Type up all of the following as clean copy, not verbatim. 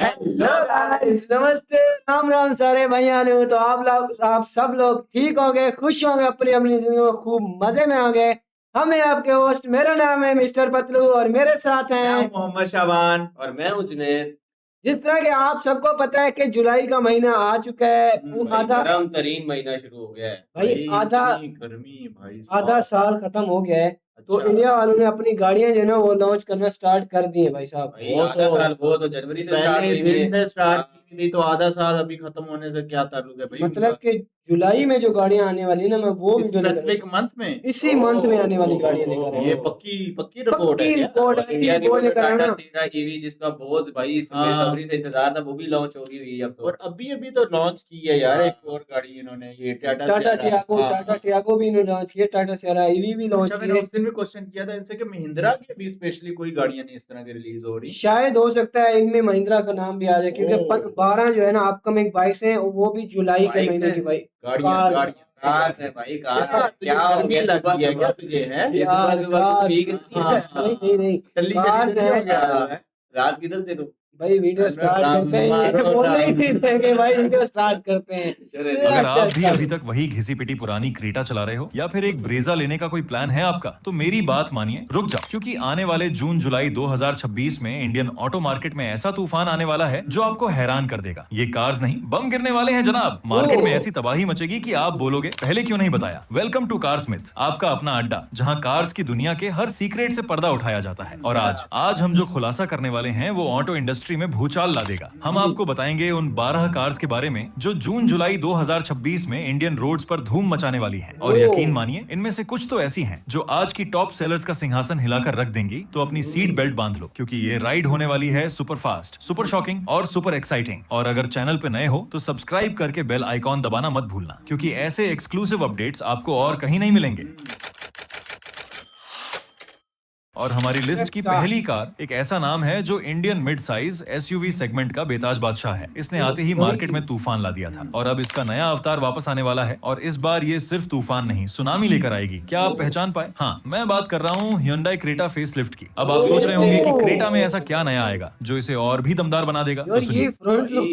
Hello guys, नमस्ते, राम राम सारे भैया ने। तो आप सब लोग ठीक होंगे, खुश होंगे, अपनी अपनी जिंदगी में खूब मजे में होंगे। हम हैं आपके होस्ट, मेरा नाम है मिस्टर पतलू और मेरे साथ मैं हूं हैं मोहम्मद शाबान। और मैं हूँ जुनैद। जिस तरह के आप सबको पता है कि जुलाई का महीना आ चुका है। भाई आधा गरम तरीन महीना शुरू हो गया है। भाई आधा इतनी गर्मी भाई आधा साहब। साल खत्म हो गया है। तो अच्छा इंडिया वालों ने अपनी गाड़ियां जो है ना वो लॉन्च करना स्टार्ट कर दी है भाई साहब। भाई वो आधा तो साल वो तो जनवरी से स्टार्ट पहले हुई दिन है। से स्टार्ट हाँ, की थी, तो आधा साल अभी खत्म होने से क्या ताल्लुक है भाई मतलब उनका? कि जुलाई में जो गाड़ियां आने वाली है ना, मैं वो वीडियो लेकर स्पेसिफिक मंथ में इसी मंथ में आने वाली गाड़ियां लेकर आए ये हैं। पक्की पक्की रिपोर्ट है पक्की क्या? रिपोर्ट और ऐसी इंडिया की रिपोर्ट वो जो लेकर आए टाटा ना। सीरा ईवी जिसका बहुत भाई हाँ। बेसब्री से इंतजार था, वो भी लॉन्च होगी हुई है अब तो। और अभी अभी तो लॉन्च की है यार हाँ। एक और गाड़ी इन्होंने, ये टाटा टाटा सियारा। टियागो हाँ टाटा टियागो भी इन्होंने लॉन्च किया, टाटा सियारा ईवी भी लॉन्च अच्छा, मैंने किए। उस दिन भी क्वेश्चन किया था इनसे कि महिंद्रा की अभी स्पेशली कोई गाड़ियां नहीं इस तरह की रिलीज हो रही। शायद हो सकता है इनमें महिंद्रा का नाम भी आ जाए, क्योंकि ओह। 12 जो है ना अपकमिंग बाइक्स हैं, वो भी जुलाई के बाइक्स महीने है, की भाई। गाड़ियां कार गाड़ियां कार है भाई, कार क्या है। तुझे क्या हो गर्मी गया लग सुबह गई है क्या सुबह? तुझे है? ये सुबह यार सुबह कार कुछ पी गई हाँ, है? नहीं नहीं नहीं, टल्ली कार गली हो है। गया हाँ, है। रात किधर थे तुम? भाई वीडियो स्टार्ट करते हैं, ये बोलने ही नहीं देंगे भाई, वीडियो स्टार्ट करते हैं। चले अगर अच्छा, आप भी अच्छा। अभी तक वही घिसी पिटी पुरानी क्रेटा चला रहे हो या फिर एक ब्रेजा लेने का कोई प्लान है आपका, तो मेरी बात मानिए, रुक जाओ, क्योंकि आने वाले जून जुलाई 2026 में इंडियन ऑटो मार्केट में ऐसा तूफान आने वाला है जो आपको हैरान कर देगा। ये कार्स नहीं, बम गिरने वाले हैं जनाब। मार्केट में ऐसी तबाही मचेगी कि आप बोलोगे पहले क्यों नहीं बताया। वेलकम टू कारस्मिथ, आपका अपना अड्डा जहां कार्स की दुनिया के हर सीक्रेट से पर्दा उठाया जाता है। और आज हम जो खुलासा करने वाले हैं वो ऑटो इंडस्ट्री में भूचाल ला देगा। हम आपको बताएंगे उन 12 कार्स के बारे में जो जून जुलाई 2026 में इंडियन रोड्स पर धूम मचाने वाली हैं। और यकीन मानिए, इनमें से कुछ तो ऐसी हैं जो आज की टॉप सेलर्स का सिंहासन हिलाकर रख देंगी। तो अपनी सीट बेल्ट बांध लो, क्योंकि ये राइड होने वाली है सुपर फास्ट, सुपर शॉकिंग और सुपर एक्साइटिंग। और अगर चैनल पे नए हो तो सब्सक्राइब करके बेल आइकॉन दबाना मत भूलना, क्योंकि ऐसे एक्सक्लूसिव अपडेट्स आपको और कहीं नहीं मिलेंगे। और हमारी लिस्ट की पहली कार एक ऐसा नाम है जो Indian mid size SUV segment का बेताज बादशाह है। इसने आते ही मार्केट में तूफान ला दिया था और अब इसका नया अवतार वापस आने वाला है। और इस बार ये सिर्फ तूफान नहीं, सुनामी लेकर आएगी। क्या आप पहचान पाए? हाँ, मैं बात कर रहा हूँ Hyundai क्रेटा फेसलिफ्ट की। अब आप सोच रहे होंगे कि क्रेटा में ऐसा क्या नया आएगा जो इसे और भी दमदार बना देगा। तो यार ये सुनिए, फ्रंट लुक,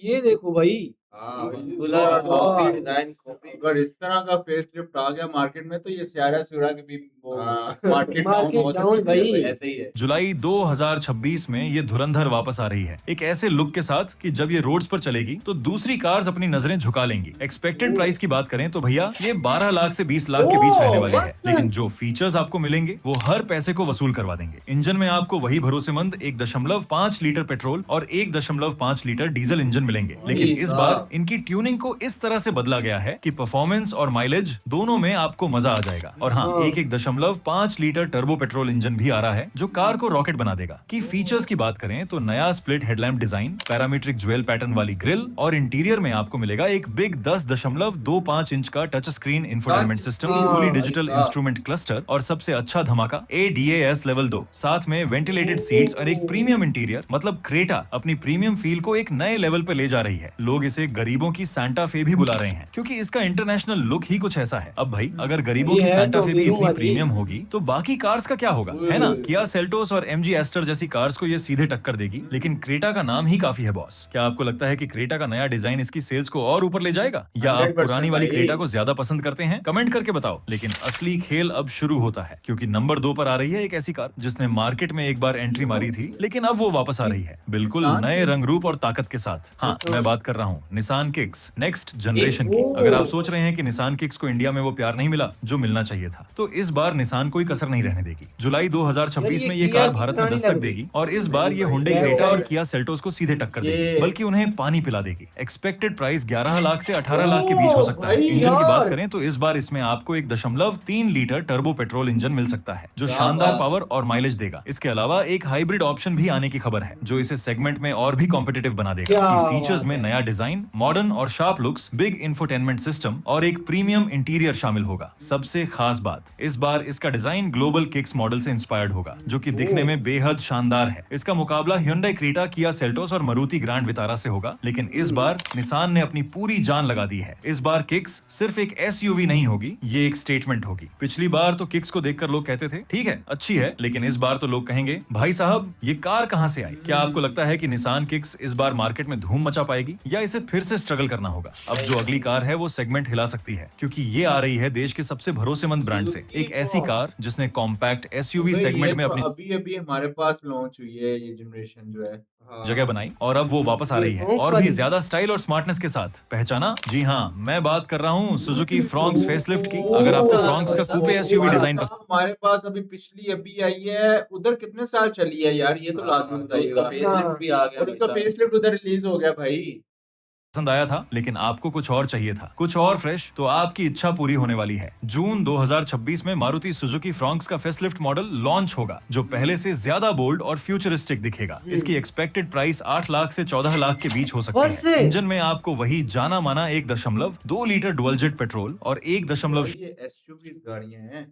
ये देखो भाई। हाँ, भाई, कूलर और कॉफी वाह। Design coffee. अगर इस तरह का फेसलिफ्ट आ गया मार्केट में तो ये सियारा सिरा के भी वो हाँ। मार्केट Market डाउन हो down सकती है भाई। ऐसे ही है। जुलाई 2026 में ये धुरंधर वापस आ रही है, एक ऐसे लुक के साथ कि जब ये रोड्स पर चलेगी तो दूसरी कार्स अपनी नजरें झुका लेंगी। एक्सपेक्टेड प्राइस की बात करें तो भैया ये 12 लाख से 20 लाख के बीच रहने वाली है, लेकिन जो फीचर्स आपको मिलेंगे वो हर पैसे को वसूल करवा देंगे। इंजन में आपको वही भरोसेमंद 1.5 लीटर पेट्रोल और 1.5 लीटर डीजल इंजन मिलेंगे, लेकिन इस बार इनकी ट्यूनिंग को इस तरह से बदला गया है कि परफॉर्मेंस और माइलेज दोनों में आपको मजा आ जाएगा। और हाँ, 1.5 लीटर टर्बो पेट्रोल इंजन भी आ रहा है जो कार को रॉकेट बना देगा। की फीचर्स की बात करें तो नया split headlamp design, parametric jewel pattern वाली ग्रिल और इंटीरियर में आपको मिलेगा एक बिग 10.25 इंच का touch screen infotainment system, fully digital instrument cluster और सबसे अच्छा धमाका ADAS लेवल 2, साथ में वेंटिलेटेड सीट्स और एक प्रीमियम इंटीरियर। मतलब क्रेटा अपनी प्रीमियम फील को एक नए लेवल पे ले जा रही है। लोग इसे गरीबों की सांता फे भी बुला रहे हैं, क्योंकि इसका इंटरनेशनल लुक ही कुछ ऐसा है। अब भाई, अगर गरीबों की ये है सांता तो फे भी लूंगा इतनी जी। प्रीमियम होगी तो बाकी कार्स का क्या होगा, है ना? किया सेल्टोस और MG एस्टर जैसी कार्स को ये सीधे टक्कर देगी, लेकिन क्रेटा का नाम ही काफी है बॉस। क्या आपको लगता है कि क्रेटा का नया डिजाइन इसकी सेल्स को और ऊपर ले जाएगा, या आप 100% पुरानी वाली भाई। क्रेटा को ज्यादा पसंद करते हैं? कमेंट करके बताओ। लेकिन असली खेल अब शुरू होता है, क्योंकि नंबर 2 पर आ रही है एक ऐसी कार जिसने मार्केट में एक बार एंट्री मारी थी, लेकिन अब वो वापस आ रही है बिल्कुल नए रंग रूप और ताकत के साथ। हाँ, मैं बात कर रहा हूँ निसान किक्स नेक्स्ट जनरेशन की। अगर आप सोच रहे हैं कि निसान किक्स को इंडिया में वो प्यार नहीं मिला जो मिलना चाहिए था, तो इस बार निसान कोई कसर नहीं रहने देगी। जुलाई 2026 में ये किया कार की भारत में पुरानी दस्तक लग देगी और इस बार ये हुंडई क्रेटा और किया सेल्टोस को सीधे टक्कर देगी, बल्कि उन्हें पानी पिला देगी। एक्सपेक्टेड प्राइस 11 लाख से 18 लाख के बीच हो सकता है। भाई इंजन की बात यार। करें तो इस बार इसमें आपको 1.3 लीटर टर्बो पेट्रोल इंजन मिल सकता है जो शानदार पावर और माइलेज देगा। इसके अलावा एक हाइब्रिड ऑप्शन भी आने की खबर है जो इसे सेगमेंट में और भी कॉम्पिटिटिव बना देगा। क्या फीचर्स में नया डिजाइन मॉडर्न और sharp looks, big infotainment system और एक प्रीमियम इंटीरियर शामिल होगा। सबसे खास बात, इस बार इसका डिजाइन ग्लोबल किक्स मॉडल से इंस्पायर्ड होगा, जो कि दिखने में बेहद शानदार है। इसका मुकाबला Hyundai क्रेटा, किया सेल्टोस और मारुति ग्रैंड विटारा से होगा, लेकिन इस बार निसान ने अपनी पूरी जान लगा दी है। इस बार किक्स सिर्फ एक SUV नहीं होगी, ये एक स्टेटमेंट होगी। पिछली बार तो किक्स को देखकर लोग कहते थे ठीक है, अच्छी है, लेकिन इस बार तो लोग कहेंगे भाई साहब ये कार कहां से आई। क्या आपको लगता है कि निसान किक्स इस बार मार्केट में धूम मचा पाएगी या इसे फिर से स्ट्रगल करना होगा? अब जो अगली कार है वो सेगमेंट हिला सकती है, क्योंकि ये आ रही है देश के सबसे भरोसेमंद ब्रांड से, एक ऐसी कार जिसने कॉम्पैक्ट SUV सेगमेंट में अपनी अभी हमारे पास लॉन्च हुई है ये जनरेशन जो है। जगह बनाई और अब वो वापस आ रही है, और भी ज्यादा स्टाइल और स्मार्टनेस के साथ। पहचाना? जी हाँ, मैं बात कर रहा हूँ सुजुकी फ्रॉन्क्स फेसलिफ्ट की। अगर आपको फ्रॉन्क्स का कूपे SUV डिजाइन पसंद हमारे पास अभी आई है, उधर कितने साल चली है यार, ये तो लाजमी बताइएगा। फेसलिफ्ट भी आ गया और उसका फेसलिफ्ट उधर रिलीज हो गया भाई। आया था, लेकिन आपको कुछ और चाहिए था, कुछ और फ्रेश, तो आपकी इच्छा पूरी होने वाली है। जून 2026 में मारुति सुजुकी फ्रॉन्क्स का फेसलिफ्ट मॉडल लॉन्च होगा, जो पहले से ज्यादा बोल्ड और फ्यूचरिस्टिक दिखेगा। इसकी एक्सपेक्टेड प्राइस 8 लाख से 14 लाख के बीच हो सकती है। इंजन में आपको वही जाना माना 1.2 लीटर डुअल जेट पेट्रोल और 1. ये SUV गाड़ियां हैं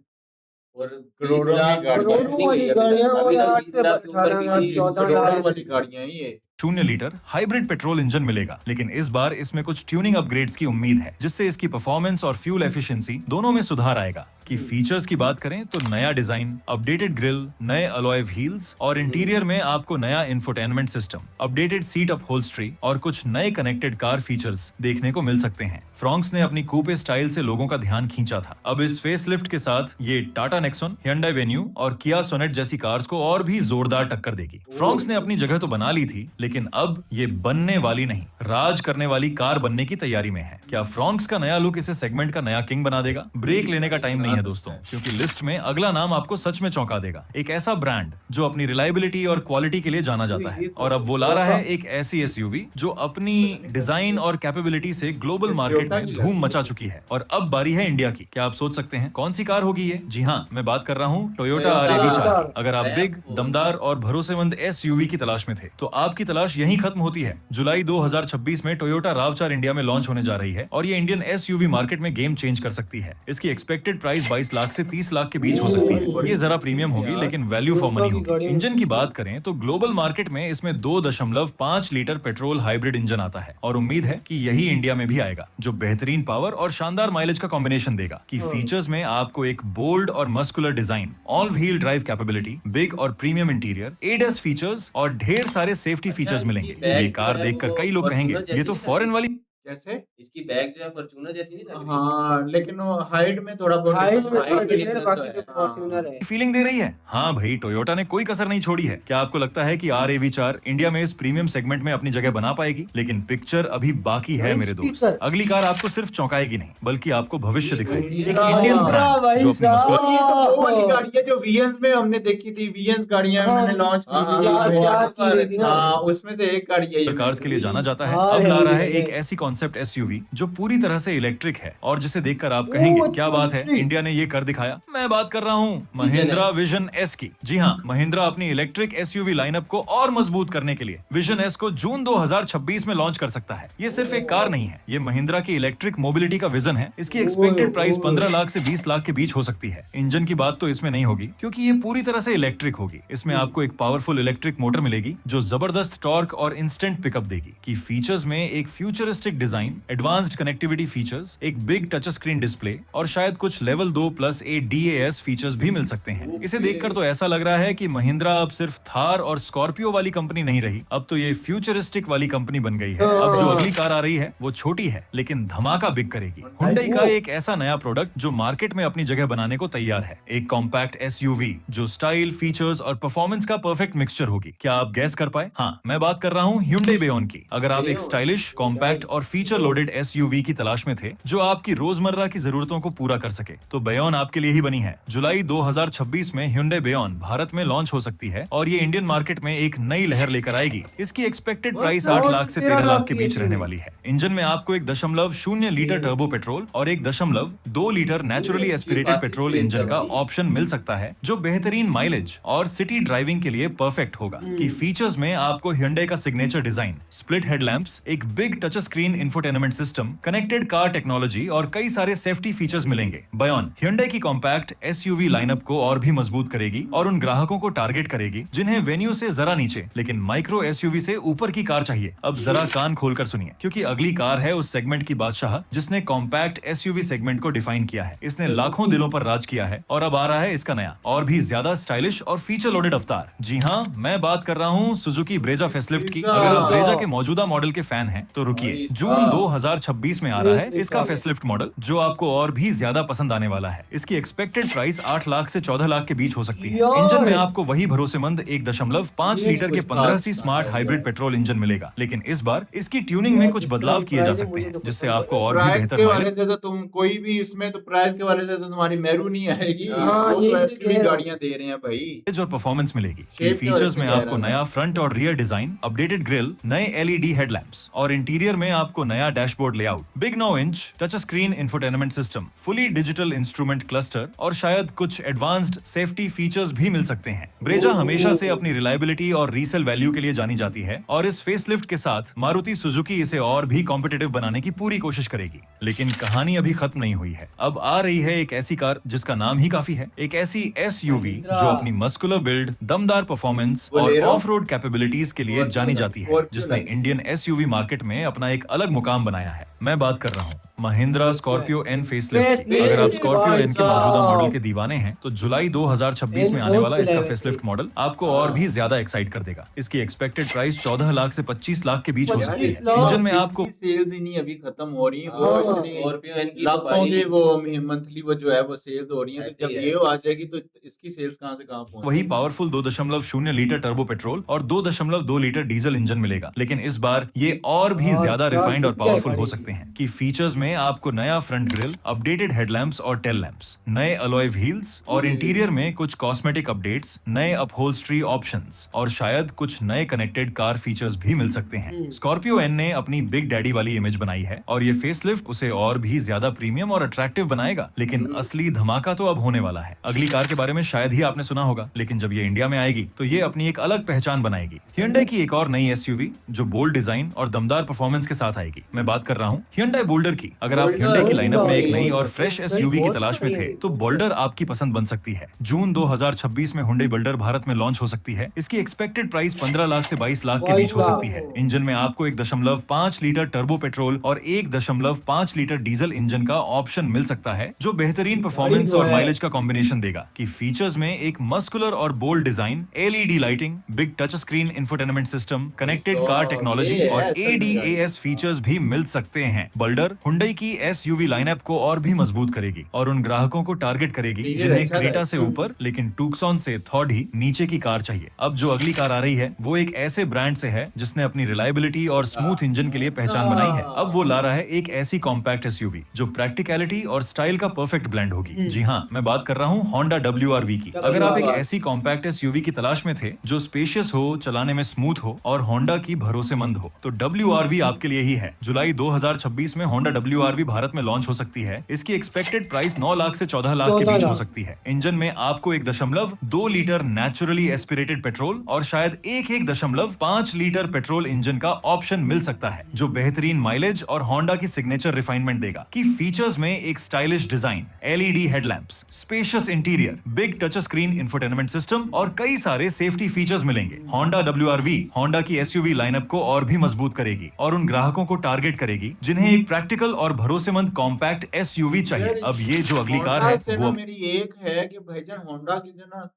और करोड़ों में करोड़ों वाली गाड़ियां और 8 से 18 लाख 14 करोड़ों लाख वाली गाड़ियां हैं ये। 0 लीटर हाइब्रिड पेट्रोल इंजन मिलेगा, लेकिन इस बार इसमें कुछ ट्यूनिंग अपग्रेड्स की उम्मीद है, जिससे इसकी परफॉर्मेंस और फ्यूल एफिशिएंसी दोनों में सुधार आएगा। कि फीचर्स की बात करें तो नया डिजाइन, अपडेटेड ग्रिल, नए अलॉय व्हील्स और इंटीरियर में आपको नया infotainment system, updated seat upholstery और कुछ नए कनेक्टेड कार फीचर्स देखने को मिल सकते हैं। फ्रॉन्क्स ने अपनी कूपे स्टाइल से लोगों का ध्यान खींचा था। अब इस फेसलिफ्ट के साथ ये टाटा नेक्सॉन, Hyundai Venue और किया सोनेट जैसी कार्स को और भी जोरदार टक्कर देगी। फ्रॉन्क्स ने अपनी जगह तो बना ली थी, लेकिन अब ये बनने वाली नहीं, राज करने वाली कार बनने की तैयारी में है। क्या फ्रॉन्क्स का नया लुक इसे सेगमेंट का नया किंग बना देगा? ब्रेक लेने का टाइम नहीं है दोस्तों, क्योंकि लिस्ट में अगला नाम आपको सच में चौंका देगा। एक ऐसा ब्रांड जो अपनी रिलायबिलिटी और क्वालिटी के लिए जाना जाता है, और अब वो ला रहा है एक ऐसी SUV जो अपनी डिजाइन और कैपेबिलिटी से ग्लोबल मार्केट में धूम मचा चुकी है। और अब बारी है इंडिया की। क्या आप सोच सकते हैं कौन सी कार होगी ये? जी हाँ, मैं बात कर रहा हूँ टोयोटा RAV4 की। अगर आप बिग, दमदार और भरोसेमंद SUV की तलाश में थे, तो आपकी तलाश यहीं खत्म होती है। जुलाई 2026 में टोयोटा RAV4 इंडिया में लॉन्च होने जा रही है, और ये इंडियन SUV मार्केट में गेम चेंज कर सकती है। इसकी एक्सपेक्टेड प्राइस 22 लाख से 30 लाख के बीच हो सकती है। ये जरा प्रीमियम होगी, लेकिन वैल्यू फॉर मनी होगी। इंजन की बात करें तो ग्लोबल मार्केट में इसमें 2.5 लीटर पेट्रोल हाइब्रिड इंजन आता है, और उम्मीद है कि यही इंडिया में भी आएगा, जो बेहतरीन पावर और शानदार माइलेज का कॉम्बिनेशन देगा। कि फीचर्स में आपको एक बोल्ड और muscular design, all wheel drive capability, big और प्रीमियम इंटीरियर, ADAS फीचर्स और ढेर सारे सेफ्टी फीचर्स मिलेंगे। ये कार देखकर कई लोग कहेंगे ये तो फॉरेन वाली कैसे? इसकी बैग जो है फॉर्च्यूनर जैसी नहीं लग रही? हाँ, लेकिन वो हाइट में थोड़ा बहुत हाइट में हाइट थोड़ा के लिए डिफरेंट, तो बाकी है। तो फॉर्च्यूनर है। फीलिंग दे रही है। हाँ भाई, टोयोटा ने कोई कसर नहीं छोड़ी है। क्या आपको लगता है कि RAV4 इंडिया में इस प्रीमियम सेगमेंट में अपनी जगह बना पाएगी? लेकिन पिक्चर अभी बाकी है मेरे दोस्त। अगली कार आपको सिर्फ चौंकाएगी नहीं, बल्कि आपको भविष्य दिखाएगी। एक इंडियन ब्रांड जो अपनी मस्कुलर ये तो वो वाली गाड़ी है जो VNs में हमने देखी थी। VNs गाड़ियां मैंने लॉन्च की थी। हाँ, उसमें से एक गाड़ी है ये। कार्स के लिए जाना जाता है। हाँ, अब ला रहा है है। एक ऐसी कॉन्सेप्ट SUV जो पूरी तरह से इलेक्ट्रिक है, और जिसे देखकर आप कहेंगे क्या बात है, इंडिया ने ये कर दिखाया। मैं बात कर रहा हूँ महिंद्रा विजन S की। जी हाँ, महिंद्रा अपनी इलेक्ट्रिक SUV लाइनअप को और मजबूत करने के लिए विजन S को जून 2026 में लॉन्च कर सकता है। ये सिर्फ एक कार नहीं है, ये महिंद्रा की इलेक्ट्रिक मोबिलिटी का विजन है। इसकी एक्सपेक्टेड प्राइस 15 लाख से 20 लाख के बीच हो सकती है। इंजन की बात तो इसमें नहीं होगी, क्योंकि ये पूरी तरह से इलेक्ट्रिक होगी। इसमें आपको एक पावरफुल इलेक्ट्रिक मोटर मिलेगी जो जबरदस्त टॉर्क और इंस्टेंट पिकअप देगी। की फीचर्स में एक futuristic design, advanced connectivity features, एक बिग टच स्क्रीन डिस्प्ले और शायद कुछ लेवल 2+A DAS फीचर्स भी मिल सकते हैं। इसे देखकर तो ऐसा लग रहा है कि महिंद्रा अब सिर्फ थार और स्कॉर्पियो वाली कंपनी नहीं रही, अब तो ये फ्यूचरिस्टिक वाली कंपनी बन गई है। अब जो अगली कार आ रही है वो छोटी है, लेकिन धमाका बिग करेगी। Hyundai का एक ऐसा नया प्रोडक्ट जो मार्केट में अपनी जगह बनाने को तैयार है। एक कॉम्पैक्ट SUV जो स्टाइल, फीचर्स और परफॉर्मेंस का परफेक्ट मिक्सचर होगी। क्या आप गैस कर पाए? हाँ, मैं बात कर रहा हूँ Hyundai Beyon की। अगर आप एक स्टाइलिश, कॉम्पैक्ट और फीचर लोडेड SUV की तलाश में थे जो आपकी रोजमर्रा की जरूरतों को पूरा कर सके, तो बेयोन आपके लिए ही बनी है। जुलाई 2026 में Hyundai Beyon भारत में लॉन्च हो सकती है, और ये इंडियन मार्केट में एक नई लहर लेकर आएगी। इसकी एक्सपेक्टेड प्राइस 8 लाख से 13 लाख के बीच रहने वाली है। इंजन में आपको 1.0 लीटर टर्बो पेट्रोल और 1.2 litre naturally aspirated petrol engine का ऑप्शन मिल सकता है, जो बेहतरीन माइलेज और सिटी ड्राइविंग के लिए परफेक्ट होगा। की फीचर्स में आपको Hyundai का सिग्नेचर डिजाइन, स्प्लिट हेडलैम्प्स, एक big touch screen infotainment system, connected car technology और कई सारे सेफ्टी फीचर्स मिलेंगे। बयान Hyundai की कॉम्पैक्ट SUV लाइनअप को और भी मजबूत करेगी और उन ग्राहकों को टारगेट करेगी जिन्हें वेन्यू से जरा नीचे लेकिन माइक्रो SUV से ऊपर की कार चाहिए। अब जरा कान खोलकर सुनिए, क्योंकि अगली कार है उस सेगमेंट की बादशाह जिसने कॉम्पैक्ट SUV सेगमेंट को डिफाइन किया है। इसने लाखों दिलों पर राज किया है और अब आ रहा है इसका नया और भी ज्यादा स्टाइलिश और फीचर लोडेड अवतार। जी हाँ, मैं बात कर रहा हूँ सुजुकी ब्रेजा फेसलिफ्ट की। अगर आप ब्रेजा के मौजूदा मॉडल के फैन हैं तो रुकिए, जून 2026 में आ रहा है इसका फेसलिफ्ट मॉडल जो आपको और भी ज्यादा पसंद आने वाला है। इसकी एक्सपेक्टेड प्राइस 8 लाख से 14 लाख के बीच हो सकती है। इंजन में आपको वही भरोसेमंद 1.5 लीटर के 15C smart hybrid petrol engine मिलेगा, लेकिन इस बार इसकी ट्यूनिंग में कुछ बदलाव किए जा सकते हैं जिससे आपको और भी प्राइस बेहतर के वाले माइलेज। से तो तुम कोई भी इसमें तो प्राइस के वाले से तो तुम्हारी मेरू नहीं आएगी। हाँ, वो ये तो भी ऐसी भी कह रहा हूँ। गाड़ियां दे रहे हैं भाई। और परफॉर्मेंस मिलेगी। शेप के फीचर्स वजह में से कह आपको रहा नया फ्रंट और रियर डिजाइन, अपडेटेड ग्रिल, नए LED हेडलैम्प्स और इंटीरियर में आपको नया dashboard layout, big 9 inch touch screen infotainment system, fully digital instrument cluster और शायद कुछ एडवांस्ड सेफ्टी फीचर्स भी मिल सकते हैं। ब्रेजा हमेशा से अपनी रिलायबिलिटी और रीसेल वैल्यू के लिए जानी जाती है और इस फेसलिफ्ट के साथ मारुति सुजुकी इसे और भी कॉम्पिटिटिव बनाने की पूरी कोशिश करेगी। लेकिन कहानी अभी खत्म नहीं हुई है। अब आ रही है एक ऐसी कार जिसका नाम ही काफी है, एक ऐसी SUV जो अपनी मस्कुलर बिल्ड, दमदार परफॉर्मेंस और बोलेरो? ऑफ रोड कैपेबिलिटीज के लिए जानी जाती है, जिसने इंडियन SUV मार्केट में अपना एक अलग मुकाम बनाया है। मैं बात कर रहा हूँ महिंद्रा स्कॉर्पियो N फेसलिफ्ट की। अगर आप स्कॉर्पियो N के मौजूदा मॉडल के दीवाने हैं तो जुलाई 2026 में आने वाला इसका फेसलिफ्ट मॉडल आपको और भी ज्यादा एक्साइट कर देगा। इसकी एक्सपेक्टेड प्राइस 14 लाख से 25 लाख के बीच हो सकती है। 25 लाख? इंजन में आपको सेल्स ही नहीं अभी खत्म हो रही है। हाँ, वो इतनी स्कॉर्पियो N की तो लाखों भाई के वो मंथली वो जो है वो सेल्स हो रही है। तो ऐसे जब ही ये है। आ जाएगी तो इसकी सेल्स कहाँ से कहाँ पहुंच वही पावरफुल 2.0 लीटर टर्बो पेट्रोल और 2.2 लीटर डीजल इंजन मिलेगा, लेकिन इस बार ये और भी और ज्यादा क्या रिफाइंड और क्या पावरफुल हो करेगी? सकते हैं। कि फीचर्स में आपको नया फ्रंट ग्रिल, अपडेटेड हेडलैम्प्स और टेल लैंप्स, नए अलॉय व्हील्स और इंटीरियर में कुछ कॉस्मेटिक अपडेट्स, नए अपहोल्स्ट्री ऑप्शंस और शायद कुछ नए कनेक्टेड कार फीचर्स भी मिल सकते हैं। स्कॉर्पियो N ने अपनी बिग डैडी वाली इमेज बनाई है और ये फेसलिफ्ट उसे और भी ज्यादा प्रीमियम और अट्रैक्टिव बनाएगा, लेकिन असली धमाका तो अब होने वाला है। अगली कार के बारे में शायद ही आपने सुना होगा, लेकिन जब ये इंडिया में आएगी तो ये अपनी एक अलग पहचान बनाएगी। Hyundai की एक और नई SUV जो बोल्ड डिजाइन और दमदार परफॉर्मेंस के साथ आएगी। मैं बात कर रहा हूँ Hyundai बोल्डर की। अगर आप Hyundai की लाइनअप में एक नई और फ्रेश SUV की तलाश में थे तो बोल्डर आपकी पसंद बन सकती है। जून 2026 में Hyundai बोल्डर भारत में लॉन्च हो सकती है। इसकी एक्सपेक्टेड प्राइस 15 लाख से 22 लाख के बीच हो सकती है। इंजन में आपको 1.5 लीटर टर्बो पेट्रोल और 1.5 लीटर डीजल इंजन का ऑप्शन मिल सकता है जो बेहतरीन परफॉर्मेंस और माइलेज का कॉम्बिनेशन देगा। कि फीचर्स में एक मस्कुलर और bold design, LED lighting, big touch screen infotainment system, connected car technology और ADAS फीचर्स भी मिल सकते हैं। बोल्डर Hyundai की SUV लाइनअप को और भी मजबूत करेगी और उन ग्राहकों को टारगेट करेगी ये जिन्हें अच्छा क्रेटा है। से ऊपर लेकिन टूक्सॉन से थोड़ी नीचे की कार चाहिए। अब जो अगली कार आ रही है वो एक ऐसे ब्रांड से है जिसने अपनी रिलायबिलिटी और स्मूथ इंजन के लिए पहचान बनाई है। अब वो ला रहा है एक ऐसी कॉम्पैक्ट SUV जो प्रैक्टिकलिटी और स्टाइल का परफेक्ट ब्लेंड होगी। जी हाँ, मैं बात कर रहा हूँ Honda WR-V की। अगर आप एक ऐसी कॉम्पैक्ट SUV की तलाश में थे जो स्पेशियस हो, चलाने में स्मूथ हो और Honda की भरोसेमंद हो तो WR-V आपके लिए ही है। जुलाई 2026 में Honda WR-V भारत में लॉन्च हो सकती है। इसकी एक्सपेक्टेड प्राइस 9 लाख से 14 लाख के बीच हो सकती है। इंजन में आपको 1.2 लीटर नेचुरली एस्पिरेटेड पेट्रोल और शायद 1.5 लीटर पेट्रोल इंजन का ऑप्शन मिल सकता है जो बेहतरीन माइलेज और Honda की सिग्नेचर रिफाइनमेंट देगा। कि फीचर्स में एक stylish design, LED headlamps, spacious interior, big touch screen infotainment system और कई सारे सेफ्टी फीचर्स मिलेंगे। Honda WR-V Honda की SUV लाइनअप को और भी मजबूत करेगी और उन ग्राहकों को टारगेट करेगी जिन्हें एक प्रैक्टिकल और भरोसेमंद कॉम्पैक्ट SUV चाहिए। अब ये जो अगली कार है Honda से वो ना मेरी एक है कि भाईजान होंडा की जो ना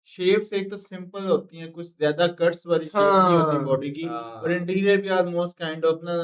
शेप से एक तो सिंपल होती है, कुछ ज्यादा कट्स वाली शेप नहीं होती हाँ। बॉडी की, हाँ। और इंटीरियर भी ऑलमोस्ट काइंड ऑफ ना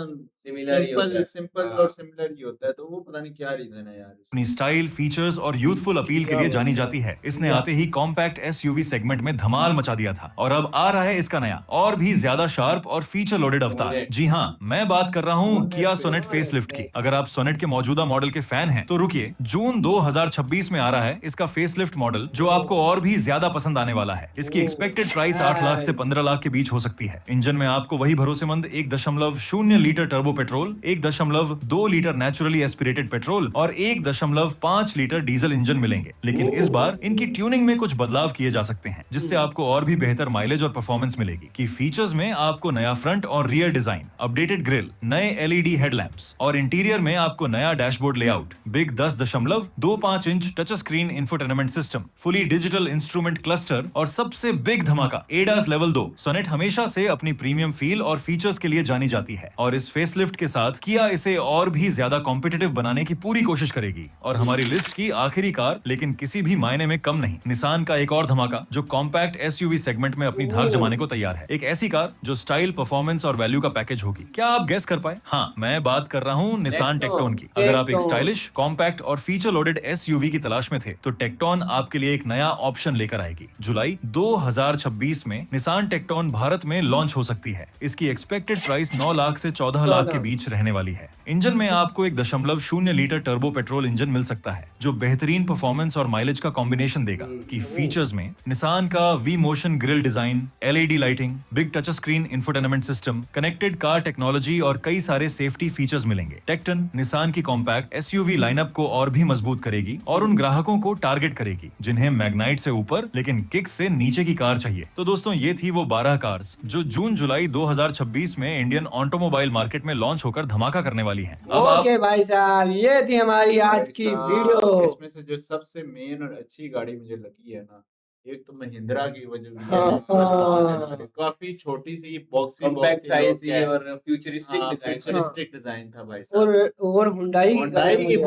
सिमिलर ही होता है। सिंपल हाँ। और सिमिलर ही होता है। तो वो पता नहीं क्या रीजन है यार। अपनी स्टाइल, फीचर्स और यूथफुल अपील के लिए जानी जाती है। इसने आते ही कॉम्पैक्ट SUV सेगमेंट में धमाल मचा दिया था और अब आ रहा है इसका नया और भी ज्यादा शार्प और फीचर लोडेड अवतार। जी हाँ, मैं बात कर रहा हूँ Kia Sonet फेसलिफ्ट की। अगर आप Sonet के मौजूदा मॉडल के फैन हैं तो रुकिए, जून 2026 में आ रहा है इसका फेसलिफ्ट मॉडल जो आपको और भी ज्यादा पसंद पसंद आने वाला है। इसकी एक्सपेक्टेड प्राइस 8 लाख से 15 लाख के बीच हो सकती है। इंजन में आपको वही भरोसेमंद 1.0 litre turbo petrol, 1.2 litre naturally aspirated petrol और 1.5 लीटर डीजल इंजन मिलेंगे। लेकिन इस बार इनकी ट्यूनिंग में कुछ बदलाव किए जा सकते हैं, जिससे आपको और भी बेहतर माइलेज और परफॉर्मेंस मिलेगी। की फीचर्स में आपको नया फ्रंट और रियर डिजाइन, अपडेटेड ग्रिल, नए एलईडी हेडलैम्प्स और इंटीरियर में आपको नया dashboard layout, big 10.25 inch touch screen infotainment system, fully digital instrument cluster और सबसे बिग धमाका एडास लेवल 2। सोनेट हमेशा से अपनी प्रीमियम फील और फीचर्स के लिए जानी जाती है और इस फेसलिफ्ट के साथ किया इसे और भी ज्यादा कॉम्पिटिटिव बनाने की पूरी कोशिश करेगी। और हमारी लिस्ट की आखिरी कार, लेकिन किसी भी मायने में कम नहीं, निसान का एक और धमाका जो कॉम्पैक्ट एसयूवी सेगमेंट में अपनी धाक जमाने को तैयार है। एक ऐसी कार जो स्टाइल, परफॉर्मेंस और वैल्यू का पैकेज होगी। क्या आप गेस कर पाए? हाँ, मैं बात कर रहा हूँ निसान टेक्टोन की। अगर आप एक स्टाइलिश, कॉम्पैक्ट और फीचर लोडेड एसयूवी की तलाश में थे तो टेक्टोन आपके लिए एक नया ऑप्शन लेकर आएगी। जुलाई 2026 में निसान टेक्टोन भारत में लॉन्च हो सकती है। इसकी एक्सपेक्टेड प्राइस 9 लाख से 14 लाख के बीच रहने वाली है। इंजन में आपको 1.0 लीटर टर्बो पेट्रोल इंजन मिल सकता है जो बेहतरीन परफॉर्मेंस और माइलेज का कॉम्बिनेशन देगा। की फीचर्स में निसान का V motion grille design, LED lighting, big touch screen infotainment system, connected car technology और कई सारे सेफ्टी फीचर्स मिलेंगे। टेक्टन निसान की कॉम्पैक्ट एसयूवी लाइनअप को और भी मजबूत करेगी और उन ग्राहकों को टारगेट करेगी जिन्हें मैग्नाइट से ऊपर लेकिन किक्स से नीचे की कार चाहिए। तो दोस्तों, ये थी वो 12 कार्स जो जून जुलाई 2026 में इंडियन ऑटोमोबाइल मार्केट में लॉन्च होकर धमाका करने वाली हैं। अब आप ओके भाई साहब, ये थी हमारी आज की वीडियो। इसमें से जो सबसे मेन और अच्छी गाड़ी मुझे लगी है ना, एक तो महिंद्रा की वो जो हाँ। काफी छोटी सी बॉक्सी कॉम्पैक्ट साइज है और फ्यूचरिस्टिक डिजाइन। फ्यूचरिस्टिक डिजाइन था भाई साहब। और हुंडई हुंडई की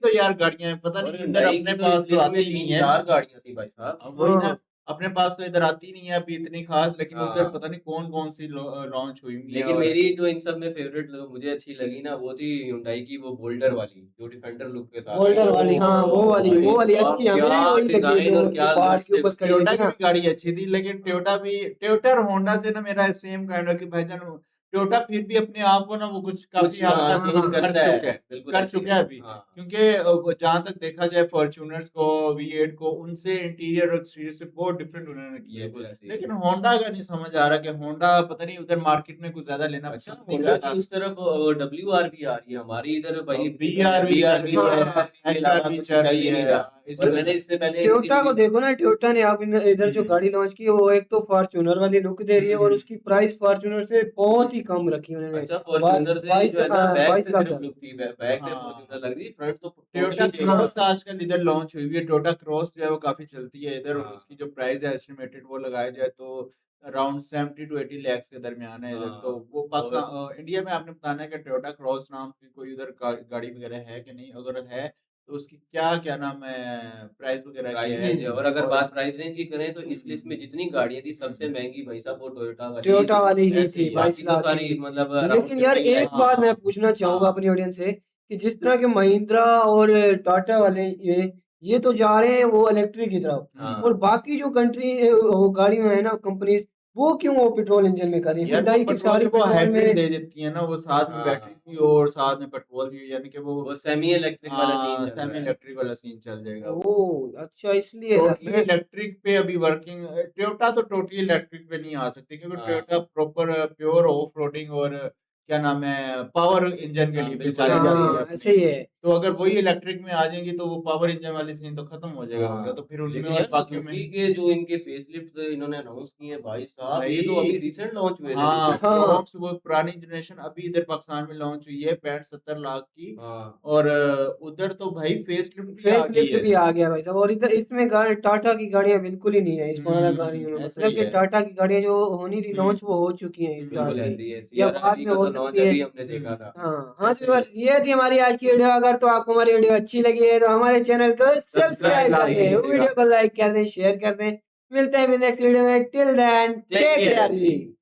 तो यार गाड़ियां हैं, पता नहीं इधर अपने पास तो आती नहीं है। 4 गाड़ियां थी भाई साहब। अब वही ना, अपने पास तो इधर आती नहीं है अभी इतनी खास, लेकिन उधर पता नहीं कौन कौन सी लॉन्च हुई है। लेकिन मेरी जो इन सब में फेवरेट मुझे अच्छी लगी ना, वो थी Hyundai की वो बोल्डर वाली, जो डिफेंडर लुक के साथ। बोल्डर वाली, हाँ वो वाली अच्छी, हमें भी वही लगी डिजाइन और क्या पहाड़ के ऊपर खड़ी टोयोटा थी की ना। भी गाड़ी अच्छी थी, लेकिन टोयोटा और होंडा से ना मेरा सेम काइंड है कि भाईजान टोयोटा फिर भी अपने आप को ना वो कुछ काफी हद तक चेंज कर करता है, चुका है, बिल्कुल कर ऐसे चुका है अभी। हाँ। क्योंकि जहां तक देखा जाए फॉर्च्यूनर्स को, V8 को, उनसे इंटीरियर और एक्सटीरियर से बहुत डिफरेंट उन्होंने किया है। बिल्कुल ऐसे ही। लेकिन होंडा का नहीं समझ आ रहा कि होंडा पता नहीं उधर मार्केट में कुछ ज्यादा लेना अच्छा, पसंद नहीं होंडा करता। की इस तरफ WR भी आ रही है, हमारी इधर भाई BR भी चल रही है, हाँ, HR भी चल रही है। और मैंने इससे पहले टोयोटा को देखो ना, टोयोटा ने आप इधर जो गाड़ी लॉन्च की है वो एक तो फॉर्च्यूनर वाली लुक दे रही है और उसकी प्राइस फॉर्च्यूनर से बहुत ही कम रखी है उन्होंने। अच्छा, फॉर्च्यूनर से बाईस- जो है ना, बैक 22 से लाख सिर्फ का। लुक थी, बैक से हाँ। फॉर्च्यूनर लग रही, फ्रंट तो टोयोटा totally change क्रॉस आजकल इधर लॉन्च हुई है। टोयोटा क्रॉस जो है वो काफी चलती है इधर, और हाँ। उसकी जो प्राइस है एस्टिमेटेड वो लगाया जाए तो अराउंड 70 to 80 लाख के दरमियान है इधर। हाँ। तो वो पाकिस्तान इंडिया में आपने बताना है कि टोयोटा क्रॉस नाम की कोई उधर गाड़ी वगैरह है कि नहीं, अगर है तो उसकी क्या नाम है, प्राइस वगैरह क्या प्राइस है। रेंज है। और अगर बात प्राइस रेंज की करें तो इस लिस्ट में जितनी गाड़ियां थी, सबसे महंगी भाई साहब वो टोयोटा वाली ही ऐसे थी, 22 बाकी तो लाख सारी की। मतलब लेकिन यार एक हाँ। बात मैं पूछना चाहूंगा अपनी ऑडियंस से कि जिस तरह के महिंद्रा और टाटा वाले ये तो जा रहे हैं वो इलेक्ट्रिक की तरफ, हाँ। और बाकी जो कंट्री वो गाड़ियां है ना कंपनीज, वो क्यों वो पेट्रोल इंजन में कर रही है? यार Hyundai वो की सारी पेट्रोल को पेट्रोल हाइब्रिड में दे देती है ना, वो साथ में हाँ। बैटरी भी हो और साथ में पेट्रोल भी हो, यानी कि वो सेमी इलेक्ट्रिक वाला सीन चल रहा सेमी है। इलेक्ट्रिक वाला सीन चल जाएगा। ओ अच्छा, इसलिए टोटली इलेक्ट्रिक पे अभी वर्किंग, टोयोटा तो टोटली इलेक्ट्रिक पे नहीं आ सकती क्योंकि हाँ। Toyota proper pure off roading और क्या नाम है पावर इंजन के हाँ, लिए बिल्कुल। चली जाती है हाँ अपनी। ऐसे ही है। तो अगर वही इलेक्ट्रिक में आ जाएंगी तो वो पावर इंजन वाली सीन तो खत्म हो जाएगा उनका, तो फिर उनमें लेकिन और यार बाकियों सुजुकी में के जो इनके फेसलिफ्ट इन्होंने अनाउंस किए हैं भाई साहब, ये तो भाई- अभी रिसेंट लॉन्च हुए थे। हाँ हाँ। फ्रॉक्स वो पुरानी जनरेशन अभी इधर पाकिस्तान में लॉन्च हुई है 65-70 लाख की, हाँ। और उधर तो भाई फेस लिफ्ट भी आ फेस गई लिफ्ट है। भी आ गया भाई साहब। और इधर इसमें टाटा की गाड़ियां बिल्कुल ही नहीं है इस 15 गाड़ियों में, ऐसा मतलब ही कि है। टाटा की गाड़ियां जो होनी थी लॉन्च वो हो चुकी हैं इस बिल्कुल साल बिल्कुल की, ऐसी है। या CRV बाद में का हो तो लॉन्च सकती है। अभी हमने देखा था। हाँ तो बस ये थी हमारी आज की वीडियो। अगर तो आपको हमारी वीडियो अच्छी लगी है तो हमारे चैनल को सब्सक्राइब कर दें, वीडियो को लाइक कर दें, शेयर कर दें। मिलते हैं नेक्स्ट वीडियो में। टिल देन टेक केयर जी।